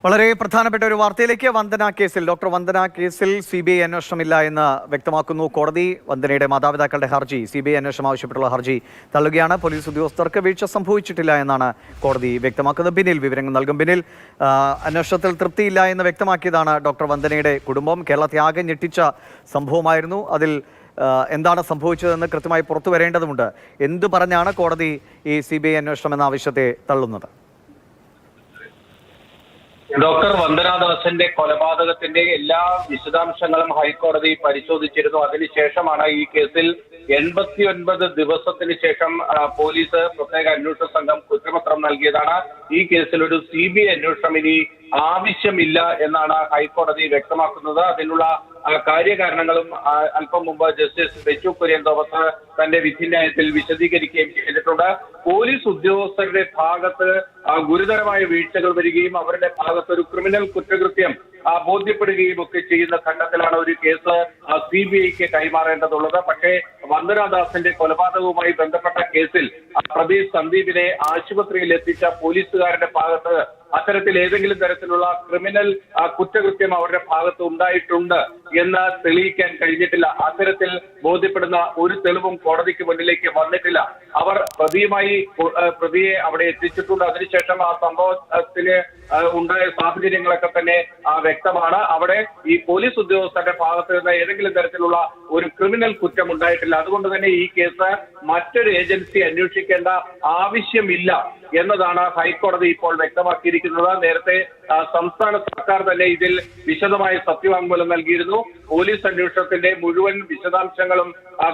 വളരെ പ്രധാനപ്പെട്ട ഒരു വാർത്തയിലേക്ക്. വന്ദന കേസിൽ ഡോക്ടർ വന്ദന കേസിൽ CBI അന്വേഷണമില്ല എന്ന് വ്യക്തമാക്കുന്നു കോടതി. വന്ദനയുടെ മാതാപിതാക്കളുടെ ഹർജി CBI അന്വേഷണം ആവശ്യപ്പെട്ടുള്ള ഹർജി തള്ളുകയാണ്. പോലീസ് ഉദ്യോഗസ്ഥർക്ക് വീഴ്ച സംഭവിച്ചിട്ടില്ല എന്നാണ് കോടതി വ്യക്തമാക്കുന്നത്. ബിനിൽ വിവരങ്ങൾ നൽകും. ബിനിൽ, അന്വേഷണത്തിൽ തൃപ്തിയില്ല എന്ന് വ്യക്തമാക്കിയതാണ് ഡോക്ടർ വന്ദനയുടെ കുടുംബം. കേരളത്തെ ആകെ ഞെട്ടിച്ച സംഭവമായിരുന്നു. അതിൽ എന്താണ് സംഭവിച്ചതെന്ന് കൃത്യമായി പുറത്തു വരേണ്ടതുണ്ട്. എന്തു പറഞ്ഞാണ് കോടതി ഈ CBI അന്വേഷണം എന്ന ആവശ്യത്തെ തള്ളുന്നത്? ഡോക്ടർ വന്ദനാദാസിന്റെ കൊലപാതകത്തിന്റെ എല്ലാ വിശദാംശങ്ങളും ഹൈക്കോടതി പരിശോധിച്ചിരുന്നു. അതിനുശേഷമാണ് ഈ കേസിൽ 89 ദിവസത്തിന് ശേഷം പോലീസ് പ്രത്യേക അന്വേഷണ സംഘം കുറ്റപത്രം നൽകിയതാണ്. ഈ കേസിൽ ഒരു CBI അന്വേഷണം ഇനി ആവശ്യമില്ല എന്നാണ് ഹൈക്കോടതി വ്യക്തമാക്കുന്നത്. അതിനുള്ള കാര്യകാരണങ്ങളും അല്പം മുമ്പ് ജസ്റ്റിസ് ബെച്ചു കുര്യൻ തോമസ് തന്റെ വിധിന്യായത്തിൽ വിശദീകരിക്കുകയും ചെയ്തിട്ടുണ്ട്. പോലീസ് ഉദ്യോഗസ്ഥരുടെ ഭാഗത്ത് ഗുരുതരമായ വീഴ്ചകൾ വരികയും അവരുടെ ഭാഗത്ത് ഒരു ക്രിമിനൽ കുറ്റകൃത്യം ബോധ്യപ്പെടുകയും ഒക്കെ ചെയ്യുന്ന ഘട്ടത്തിലാണ് ഒരു കേസ് CBIക്ക് കൈമാറേണ്ടതുള്ളത്. പക്ഷേ വന്ദനാദാസിന്റെ കൊലപാതകവുമായി ബന്ധപ്പെട്ട കേസിൽ പ്രതി സന്ദീപിനെ ആശുപത്രിയിൽ എത്തിച്ച പോലീസുകാരുടെ ഭാഗത്ത് അത്തരത്തിൽ ഏതെങ്കിലും തരത്തിലുള്ള ക്രിമിനൽ കുറ്റകൃത്യം അവരുടെ ഭാഗത്ത് ഉണ്ടായിട്ടുണ്ട് എന്ന് തെളിയിക്കാൻ കഴിഞ്ഞിട്ടില്ല. അത്തരത്തിൽ ബോധ്യപ്പെടുന്ന ഒരു തെളിവും കോടതിക്ക് മുന്നിലേക്ക് വന്നിട്ടില്ല. അവർ പ്രതിയെ അവിടെ എത്തിച്ചിട്ടുണ്ട്. അതിനുശേഷം ആ സംഭവത്തിന് ഉണ്ടായ സാഹചര്യങ്ങളൊക്കെ തന്നെ വ്യക്തമാണ്. അവിടെ ഈ പോലീസ് ഉദ്യോഗസ്ഥരുടെ ഭാഗത്ത് നിന്ന് ഏതെങ്കിലും തരത്തിലുള്ള ഒരു ക്രിമിനൽ കുറ്റം ഉണ്ടായിട്ടില്ല. അതുകൊണ്ട് തന്നെ ഈ കേസ് മറ്റൊരു ഏജൻസി അന്വേഷിക്കേണ്ട ആവശ്യമില്ല എന്നതാണ് ഹൈക്കോടതി ഇപ്പോൾ വ്യക്തമാക്കിയിരിക്കുന്നത്. നേരത്തെ സംസ്ഥാന സർക്കാർ തന്നെ ഇതിൽ വിശദമായ സത്യവാങ്മൂലം നൽകിയിരുന്നു. പോലീസ് അന്വേഷണത്തിന്റെ മുഴുവൻ വിശദാംശങ്ങളും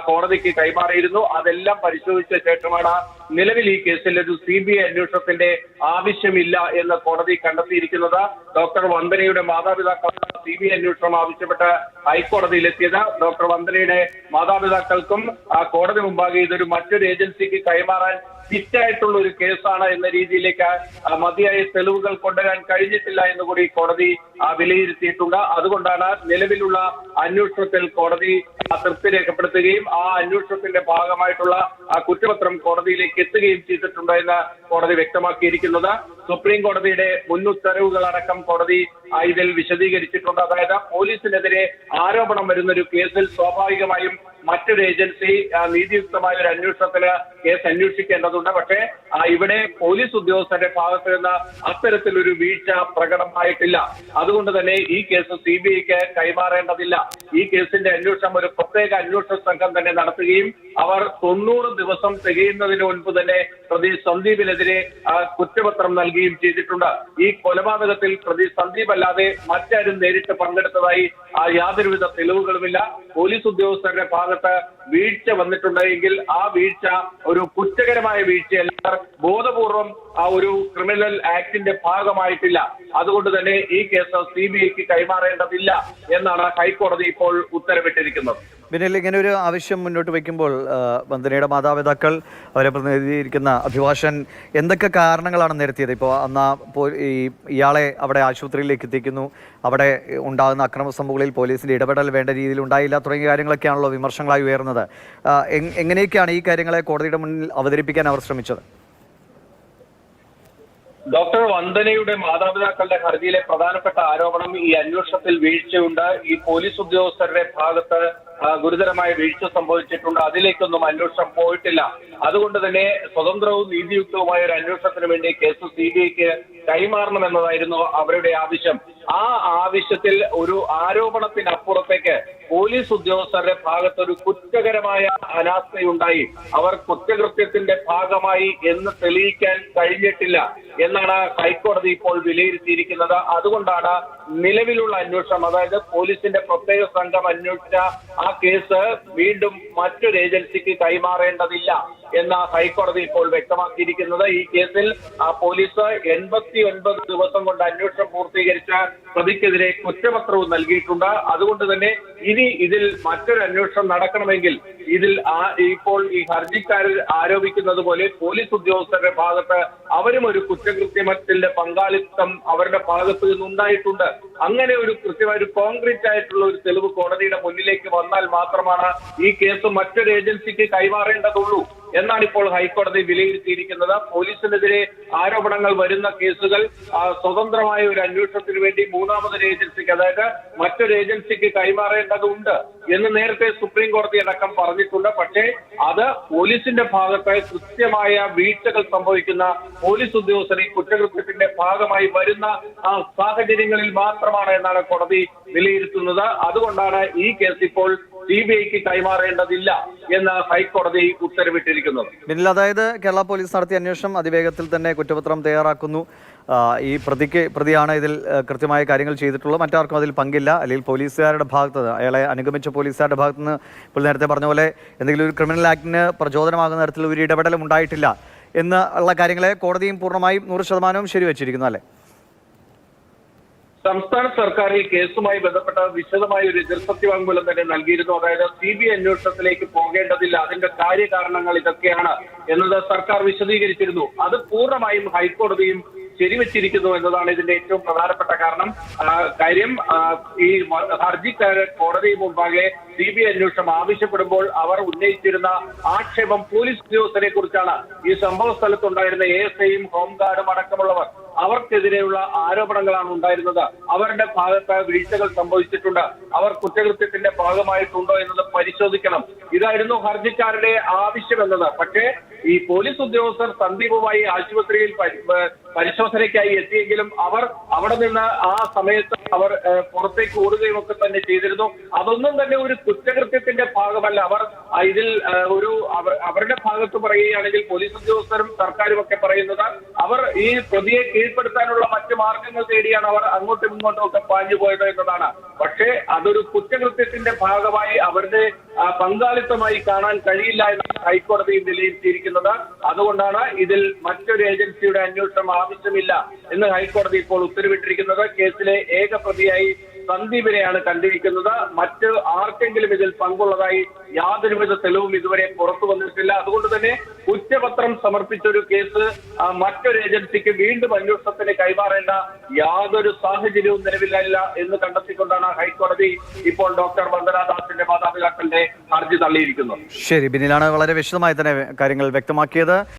കോടതിക്ക് കൈമാറിയിരുന്നു. അതെല്ലാം പരിശോധിച്ച ശേഷമാണ് നിലവിൽ ഈ കേസിൽ ഒരു CBI അന്വേഷണത്തിന്റെ ആവശ്യമില്ല എന്ന് കോടതി കണ്ടെത്തിയിരിക്കുന്നത്. ഡോക്ടർ വന്ദനയുടെ മാതാപിതാക്കൾ CBI അന്വേഷണം ആവശ്യപ്പെട്ട് ഹൈക്കോടതിയിലെത്തിയത്. ഡോക്ടർ വന്ദനയുടെ മാതാപിതാക്കൾക്കും കോടതി മുമ്പാകെ ഇതൊരു മറ്റൊരു ഏജൻസിക്ക് കൈമാറാൻ ഫിറ്റായിട്ടുള്ള ഒരു കേസാണ് എന്ന രീതിയിലേക്ക് മതിയായ തെളിവുകൾ കൊണ്ടുവരാൻ കഴിഞ്ഞിട്ടില്ല എന്നുകൂടി കോടതി വിലയിരുത്തിയിട്ടുണ്ട്. അതുകൊണ്ടാണ് നിലവിലുള്ള അന്വേഷണത്തിൽ കോടതി തൃപ്തി രേഖപ്പെടുത്തുകയും ആ അന്വേഷണത്തിന്റെ ഭാഗമായിട്ടുള്ള കുറ്റപത്രം കോടതിയിലേക്ക് എത്തുകയും ചെയ്തിട്ടുണ്ട് എന്ന് കോടതി വ്യക്തമാക്കിയിരിക്കുന്നത്. സുപ്രീം കോടതിയുടെ മുന്നുത്തരവുകളടക്കം കോടതി ഇതിൽ വിശദീകരിച്ചിട്ടുണ്ട്. അതായത് പോലീസിനെതിരെ ആരോപണം വരുന്ന ഒരു കേസിൽ സ്വാഭാവികമായും മറ്റൊരു ഏജൻസി നീതിയുക്തമായ ഒരു അന്വേഷണത്തിന് കേസ് അന്വേഷിക്കേണ്ടതുണ്ട്. പക്ഷേ ഇവിടെ പോലീസ് ഉദ്യോഗസ്ഥരുടെ ഭാഗത്ത് നിന്ന് അത്തരത്തിലൊരു വീഴ്ച പ്രകടമായിട്ടില്ല. അതുകൊണ്ട് തന്നെ ഈ കേസ് CBIക്ക് കൈമാറേണ്ടതില്ല. ഈ കേസിന്റെ അന്വേഷണം ഒരു പ്രത്യേക അന്വേഷണ സംഘം തന്നെ നടത്തുകയും അവർ 90 ദിവസം തികയുന്നതിന് മുൻപ് തന്നെ പ്രതി സന്ദീപിനെതിരെ കുറ്റപത്രം നൽകുകയും ചെയ്തിട്ടുണ്ട്. ഈ കൊലപാതകത്തിൽ പ്രതി സന്ദീപ് അല്ലാതെ മറ്റാരും നേരിട്ട് പങ്കെടുത്തതായി യാതൊരുവിധ തെളിവുകളുമില്ല. പോലീസ് ഉദ്യോഗസ്ഥരുടെ ഭാഗത്ത് വീഴ്ച വന്നിട്ടുണ്ടെങ്കിൽ ആ വീഴ്ച ഒരു കുറ്റകരമായ വീഴ്ചയല്ല, ബോധപൂർവം ഒരു ക്രിമിനൽ ആക്ടിന്റെ ഭാഗമായിട്ടില്ല. അതുകൊണ്ട് തന്നെ ഈ കേസ് CBIക്ക് കൈമാറേണ്ടതില്ല എന്നാണ് ഹൈക്കോടതി ഇപ്പോൾ ഉത്തരവിട്ടിരിക്കുന്നത്. ബിനിൽ, ഇങ്ങനെ ഒരു ആവശ്യം മുന്നോട്ട് വയ്ക്കുമ്പോൾ വന്ദനയുടെ മാതാപിതാക്കൾ, അവരെ പ്രതിനിധീകരിക്കുന്ന അഭിഭാഷകൻ എന്തൊക്കെ കാരണങ്ങളാണ് നിരത്തിയത്? ഇപ്പോൾ ഇയാളെ അവിടെ ആശുപത്രിയിലേക്ക് എത്തിക്കുന്നു, അവിടെ ഉണ്ടാകുന്ന അക്രമ സംഭവങ്ങളിൽ പോലീസിന്റെ ഇടപെടൽ വേണ്ട രീതിയിൽ ഉണ്ടായില്ല തുടങ്ങിയ കാര്യങ്ങളൊക്കെയാണല്ലോ വിമർശനങ്ങളായി ഉയർന്നത്. എങ്ങനെയൊക്കെയാണ് ഈ കാര്യങ്ങളെ കോടതിയുടെ മുന്നിൽ അവതരിപ്പിക്കാൻ അവർ ശ്രമിച്ചത്? ഡോക്ടർ വന്ദനയുടെ മാതാപിതാക്കളുടെ ഹർജിയിലെ പ്രധാനപ്പെട്ട ആരോപണം ഈ അന്വേഷണത്തിൽ വീഴ്ചയുണ്ട്, ഈ പോലീസ് ഉദ്യോഗസ്ഥരുടെ ഭാഗത്ത് ഗുരുതരമായ വീഴ്ച സംഭവിച്ചിട്ടുണ്ട്, അതിലേക്കൊന്നും അന്വേഷണം പോയിട്ടില്ല. അതുകൊണ്ട് തന്നെ സ്വതന്ത്രവും നീതിയുക്തവുമായ ഒരു അന്വേഷണത്തിന് വേണ്ടി കേസ് CBIക്ക് കൈമാറണമെന്നതായിരുന്നു അവരുടെ ആവശ്യം. ആ ആവശ്യത്തിൽ ഒരു ആരോപണത്തിനപ്പുറത്തേക്ക് പോലീസ് ഉദ്യോഗസ്ഥരുടെ ഭാഗത്ത് ഒരു കുറ്റകരമായ അനാസ്ഥയുണ്ടായി, അവർ കുറ്റകൃത്യത്തിന്റെ ഭാഗമായി എന്ന് തെളിയിക്കാൻ കഴിഞ്ഞിട്ടില്ല എന്നാണ് ഹൈക്കോടതി ഇപ്പോൾ വിലയിരുത്തിയിരിക്കുന്നത്. അതുകൊണ്ടാണ് നിലവിലുള്ള അന്വേഷണം, അതായത് പോലീസിന്റെ പ്രത്യേക സംഘം അന്വേഷിച്ച ആ കേസ് വീണ്ടും മറ്റൊരു ഏജൻസിക്ക് കൈമാറേണ്ടതില്ല എന്ന ഹൈക്കോടതി ഇപ്പോൾ വ്യക്തമാക്കിയിരിക്കുന്നത്. ഈ കേസിൽ പോലീസ് 89 ദിവസം കൊണ്ട് അന്വേഷണം പൂർത്തീകരിച്ച പ്രതിക്കെതിരെ കുറ്റപത്രവും നൽകിയിട്ടുണ്ട്. അതുകൊണ്ട് തന്നെ ഇനി ഇതിൽ മറ്റൊരു അന്വേഷണം നടക്കണമെങ്കിൽ ഇതിൽ ഇപ്പോൾ ഈ ഹർജിക്കാരൻ ആരോപിക്കുന്നത് പോലെ പോലീസ് ഉദ്യോഗസ്ഥരുടെ ഭാഗത്ത് അവരും ഒരു കുറ്റകൃത്യത്തിന്റെ പങ്കാളിത്തം അവരുടെ ഭാഗത്ത് നിന്നുണ്ടായിട്ടുണ്ട് അങ്ങനെ ഒരു കൃത്യമായ ഒരു കോൺക്രീറ്റ് ആയിട്ടുള്ള ഒരു തെളിവ് കോടതിയുടെ മുന്നിലേക്ക് വന്നാൽ മാത്രമാണ് ഈ കേസ് മറ്റൊരു ഏജൻസിക്ക് കൈമാറേണ്ടതുള്ളൂ എന്നാണ് ഇപ്പോൾ ഹൈക്കോടതി വിലയിരുത്തിയിരിക്കുന്നത്. പോലീസിനെതിരെ ആരോപണങ്ങൾ വരുന്ന കേസുകൾ സ്വതന്ത്രമായ ഒരു അന്വേഷണത്തിന് വേണ്ടി മൂന്നാമതൊരു ഏജൻസിക്ക്, അതായത് മറ്റൊരു ഏജൻസിക്ക് കൈമാറേണ്ടതുണ്ട് എന്ന് നേരത്തെ സുപ്രീം കോടതി അടക്കം പറഞ്ഞിട്ടുണ്ട്. പക്ഷേ അത് പോലീസിന്റെ ഭാഗത്ത് കൃത്യമായ വീഴ്ചകൾ സംഭവിക്കുന്ന പോലീസ് ഉദ്യോഗസ്ഥർ ഈ കുറ്റകൃത്യത്തിന്റെ ഭാഗമായി വരുന്ന സാഹചര്യങ്ങളിൽ മാത്രമാണ് എന്നാണ് കോടതി വിലയിരുത്തുന്നത്. അതുകൊണ്ടാണ് ഈ കേസ് ഇപ്പോൾ CBIക്ക് കൈമാറേണ്ടതില്ല എന്ന് ഹൈക്കോടതി ഉത്തരവിട്ടിരിക്കുന്നത്. ബിനിൽ, അതായത് കേരള പോലീസ് നടത്തിയ അന്വേഷണം അതിവേഗത്തിൽ തന്നെ കുറ്റപത്രം തയ്യാറാക്കുന്നു. ഈ പ്രതിയാണ് ഇതിൽ കൃത്യമായ കാര്യങ്ങൾ ചെയ്തിട്ടുള്ളത്, മറ്റാർക്കും അതിൽ പങ്കില്ല. അല്ലെങ്കിൽ പോലീസുകാരുടെ ഭാഗത്ത്, അയാളെ അനുഗമിച്ച പോലീസുകാരുടെ ഭാഗത്ത് നിന്ന് ഇപ്പോൾ നേരത്തെ പറഞ്ഞ പോലെ എന്തെങ്കിലും ഒരു ക്രിമിനൽ ആക്ടിന് പ്രചോദനമാകുന്ന തരത്തിൽ ഒരു ഇടപെടലും ഉണ്ടായിട്ടില്ല എന്നുള്ള കാര്യങ്ങളെ കോടതിയും പൂർണ്ണമായും 100% ശരിവച്ചിരിക്കുന്നു അല്ലേ? സംസ്ഥാന സർക്കാർ ഈ കേസുമായി ബന്ധപ്പെട്ട വിശദമായ ഒരു എതിർസത്യവാങ്മൂലം തന്നെ നൽകിയിരുന്നു. അതായത് CBI അന്വേഷണത്തിലേക്ക് പോകേണ്ടതില്ല, അതിന്റെ കാര്യകാരണങ്ങൾ ഇതൊക്കെയാണ് എന്നത് സർക്കാർ വിശദീകരിച്ചിരുന്നു. അത് പൂർണ്ണമായും ഹൈക്കോടതിയും ശരിവച്ചിരിക്കുന്നു എന്നതാണ് ഇതിന്റെ ഏറ്റവും പ്രധാനപ്പെട്ട കാര്യം. ഈ ഹർജിക്കാരൻ കോടതി മുമ്പാകെ CBI അന്വേഷണം ആവശ്യപ്പെടുമ്പോൾ അവർ ഉന്നയിച്ചിരുന്ന ആക്ഷേപം പോലീസ് ഉദ്യോഗസ്ഥരെ കുറിച്ചാണ്. ഈ സംഭവ സ്ഥലത്തുണ്ടായിരുന്ന ASIയും ഹോംഗാർഡും അടക്കമുള്ളവർ, അവർക്കെതിരെയുള്ള ആരോപണങ്ങളാണ് ഉണ്ടായിരുന്നത്. അവരുടെ ഭാഗത്ത് വീഴ്ചകൾ സംഭവിച്ചിട്ടുണ്ട്, അവർ കുറ്റകൃത്യത്തിന്റെ ഭാഗമായിട്ടുണ്ടോ എന്നത് പരിശോധിക്കണം. ഇതായിരുന്നു ഹർജിക്കാരുടെ ആവശ്യമെന്നത്. പക്ഷേ ഈ പോലീസ് ഉദ്യോഗസ്ഥർ സന്ദീപുമായി ആശുപത്രിയിൽ പരിശോധനയ്ക്കായി എത്തിയെങ്കിലും അവർ അവിടെ നിന്ന് ആ സമയത്ത് അവർ പുറത്തേക്ക് ഓടുകയും ഒക്കെ തന്നെ ചെയ്തിരുന്നു. അതൊന്നും തന്നെ ഒരു കുറ്റകൃത്യത്തിന്റെ ഭാഗമല്ല. അവർ ഇതിൽ അവരുടെ ഭാഗത്ത് പറയുകയാണെങ്കിൽ പോലീസ് ഉദ്യോഗസ്ഥരും സർക്കാരും ഒക്കെ പറയുന്നത് അവർ ഈ പ്രതിയെ കീഴ്പ്പെടുത്താനുള്ള മറ്റ് മാർഗങ്ങൾ തേടിയാണ് അവർ അങ്ങോട്ടും ഇങ്ങോട്ടും ഒക്കെ പാഞ്ഞു പോയത് എന്നതാണ്. പക്ഷേ അതൊരു കുറ്റകൃത്യത്തിന്റെ ഭാഗമായി അവരുടെ പങ്കാളിത്തമായി കാണാൻ കഴിയില്ല എന്നാണ് ഹൈക്കോടതി വിലയിരുത്തിയിരിക്കുന്നത്. അതുകൊണ്ടാണ് ഇതിൽ മറ്റൊരു ഏജൻസിയുടെ അന്വേഷണം ആവശ്യമില്ല എന്ന് ഹൈക്കോടതി ഇപ്പോൾ ഉത്തരവിട്ടിരിക്കുന്നത്. കേസിലെ ഏക പ്രതിയായി സന്ദീപിനെയാണ് കണ്ടിരിക്കുന്നത്. മറ്റ് ആർക്കെങ്കിലും ഇതിൽ പങ്കുള്ളതായി യാതൊരുവിധ തെളിവും ഇതുവരെ പുറത്തു വന്നിട്ടില്ല. അതുകൊണ്ട് തന്നെ കുറ്റപത്രം സമർപ്പിച്ച ഒരു കേസ് മറ്റൊരു ഏജൻസിക്ക് വീണ്ടും അന്വേഷണത്തിന് കൈമാറേണ്ട യാതൊരു സാഹചര്യവും നിലവിലില്ല എന്ന് കണ്ടെത്തിക്കൊണ്ടാണ് ഹൈക്കോടതി ഇപ്പോൾ ഡോക്ടർ വന്ദന ദാസിന്റെ മാതാപിതാക്കളുടെ ഹർജി തള്ളിയിരിക്കുന്നത്. ശരി, ബിനിലാണ് വളരെ വിശദമായി തന്നെ കാര്യങ്ങൾ വ്യക്തമാക്കിയത്.